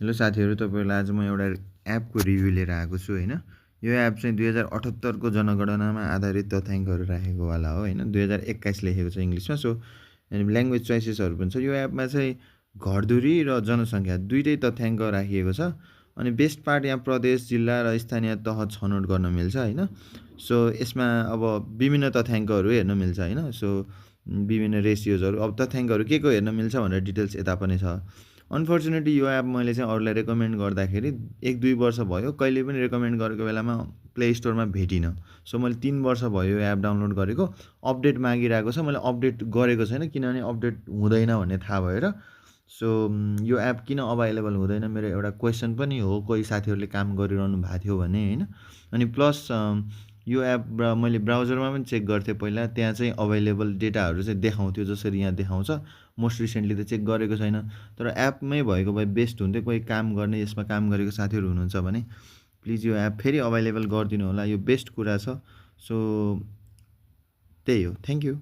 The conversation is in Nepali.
हेलो साथीहरू, तपाईँहरूलाई आज म एउटा एपको रिभ्यू लिएर आएको छु हैन। यो एप चाहिँ 2078 को जनगणनामा आधारित तथ्याङ्कहरू राखेकोवाला हो हैन। 2021 लेखेको छ इङ्ग्लिसमा। सो ल्याङ्ग्वेज चोइसेसहरू पनि छ। यो एपमा चाहिँ घरधुरी र जनसङ्ख्या दुईटै तथ्याङ्क राखिएको छ। अनि बेस्ट पार्ट यहाँ प्रदेश, जिल्ला र स्थानीय तह छनौट गर्न मिल्छ हैन। सो यसमा अब विभिन्न तथ्याङ्कहरू हेर्न मिल्छ हैन। सो विभिन्न रेसियोजहरू अब तथ्याङ्कहरू के हेर्न मिल्छ भनेर डिटेल्स यता पनि छ। अनफर्चुनेटली यो एप मैले चाहिँ अरूलाई रेकमेन्ड गर्दाखेरि 1-2 वर्ष भयो, कहिले पनि रेकमेन्ड गरेको बेलामा प्ले स्टोरमा भेटिनँ। सो मैले 3 वर्ष भयो यो एप डाउनलोड गरेको। अपडेट मागिरहेको छ, मैले अपडेट गरेको छैन किनभने अपडेट हुँदैन भन्ने थाहा भएर। सो यो एप किन अभाइलेबल हुँदैन मेरो एउटा क्वेसन पनि हो। कोही साथीहरूले काम गरिरहनु भएको थियो भने हैन। अनि प्लस यो एप मैले ब्राउजरमा पनि चेक गर्थेँ पहिला, त्यहाँ चाहिँ अभाइलेबल डेटाहरू चाहिँ देखाउँथ्यो जसरी यहाँ देखाउँछ। मोस्ट रिसेन्टली त चेक गरेको छैन, तर एपमै भएको भए बेस्ट हुन्थ्यो। कोही काम गर्ने, यसमा काम गरेको साथीहरू हुनुहुन्छ भने प्लिज यो एप फेरि अभाइलेबल गरिदिनु होला। यो बेस्ट कुरा छ। सो त्यही हो। Thank you.